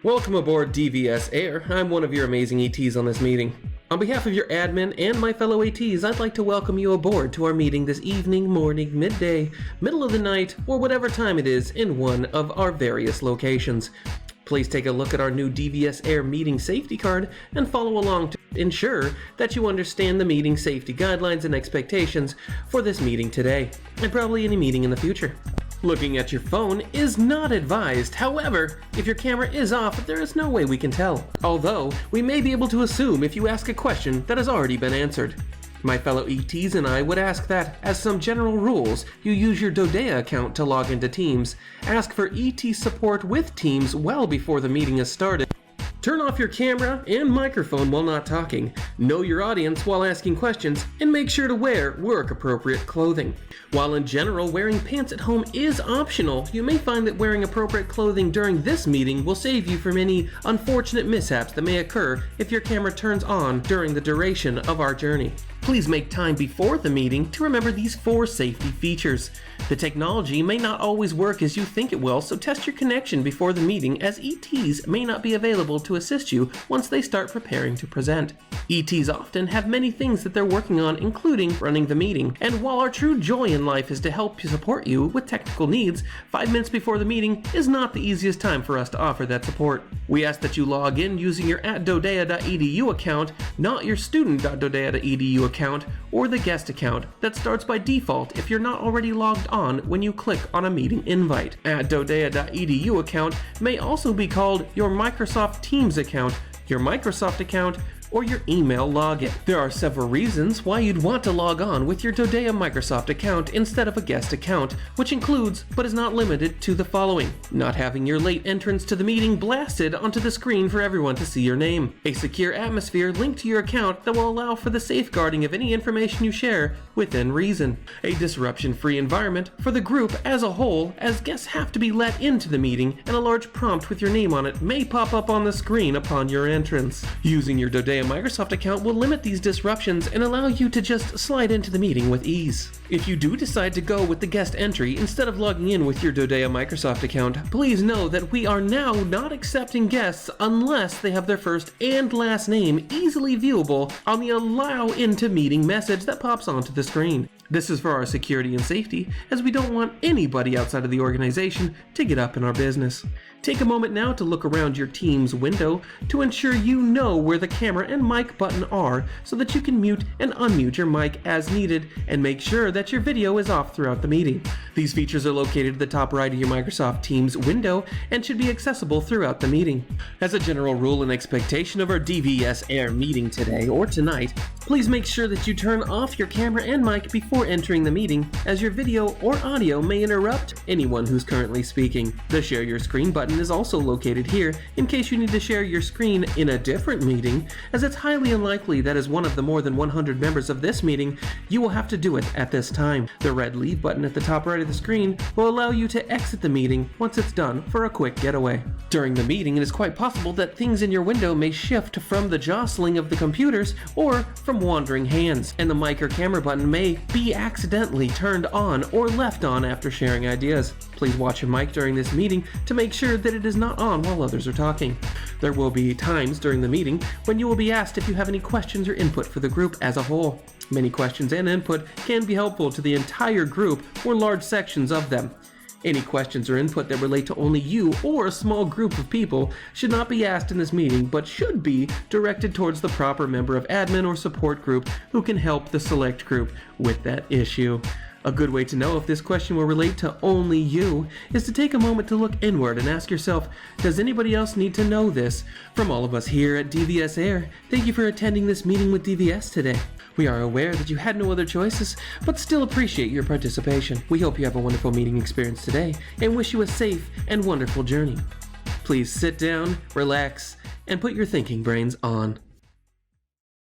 Welcome aboard DVS Air. I'm one of your amazing ETs on this meeting. On behalf of your admin and my fellow ATs, I'd like to welcome you aboard to our meeting this evening, morning, midday, middle of the night, or whatever time it is in one of our various locations. Please take a look at our new DVS Air Meeting Safety Card and follow along to ensure that you understand the meeting safety guidelines and expectations for this meeting today, and probably any meeting in the future. Looking at your phone is not advised. However, if your camera is off, there is no way we can tell. Although, we may be able to assume if you ask a question that has already been answered. My fellow ETs and I would ask that, as some general rules, you use your dodea account to log into Teams. Ask for ET support with Teams well before the meeting is started. Turn off your camera and microphone while not talking. Know your audience while asking questions, and make sure to wear work-appropriate clothing. While in general, wearing pants at home is optional, you may find that wearing appropriate clothing during this meeting will save you from any unfortunate mishaps that may occur if your camera turns on during the duration of our journey. Please make time before the meeting to remember these 4 safety features. The technology may not always work as you think it will, so test your connection before the meeting, as ETs may not be available to assist you once they start preparing to present. ETs often have many things that they're working on, including running the meeting, and while our true joy in life is to help support you with technical needs, 5 minutes before the meeting is not the easiest time for us to offer that support. We ask that you log in using your @dodea.edu account, not your student.dodea.edu account, or the guest account that starts by default if you're not already logged on when you click on a meeting invite. @dodea.edu account may also be called your Microsoft Teams account, your Microsoft account, or your email login. There are several reasons why you'd want to log on with your dodea Microsoft account instead of a guest account, which includes, but is not limited to, the following: not having your late entrance to the meeting blasted onto the screen for everyone to see your name, a secure atmosphere linked to your account that will allow for the safeguarding of any information you share within reason, a disruption-free environment for the group as a whole, as guests have to be let into the meeting and a large prompt with your name on it may pop up on the screen upon your entrance. Using your dodea Microsoft account will limit these disruptions and allow you to just slide into the meeting with ease. If you do decide to go with the guest entry instead of logging in with your dodea Microsoft account, please know that we are now not accepting guests unless they have their first and last name easily viewable on the allow into meeting message that pops onto the screen. This is for our security and safety, as we don't want anybody outside of the organization to get up in our business. Take a moment now to look around your Teams window to ensure you know where the camera and mic button are so that you can mute and unmute your mic as needed, and make sure that your video is off throughout the meeting. These features are located at the top right of your Microsoft Teams window and should be accessible throughout the meeting. As a general rule and expectation of our DVS Air meeting today or tonight, please make sure that you turn off your camera and mic before entering the meeting, as your video or audio may interrupt anyone who's currently speaking. The Share Your Screen button is also located here in case you need to share your screen in a different meeting, as it's highly unlikely that as one of the more than 100 members of this meeting, you will have to do it at this time. The red Leave button at the top right of the screen will allow you to exit the meeting once it's done for a quick getaway. During the meeting, it is quite possible that things in your window may shift from the jostling of the computers or from wandering hands, and the mic or camera button may be accidentally turned on or left on after sharing ideas. Please watch your mic during this meeting to make sure that it is not on while others are talking. There will be times during the meeting when you will be asked if you have any questions or input for the group as a whole. Many questions and input can be helpful to the entire group or large sections of them. Any questions or input that relate to only you or a small group of people should not be asked in this meeting, but should be directed towards the proper member of admin or support group who can help the select group with that issue. A good way to know if this question will relate to only you is to take a moment to look inward and ask yourself, does anybody else need to know this? From all of us here at DVS Air, thank you for attending this meeting with DVS today. We are aware that you had no other choices, but still appreciate your participation. We hope you have a wonderful meeting experience today and wish you a safe and wonderful journey. Please sit down, relax, and put your thinking brains on.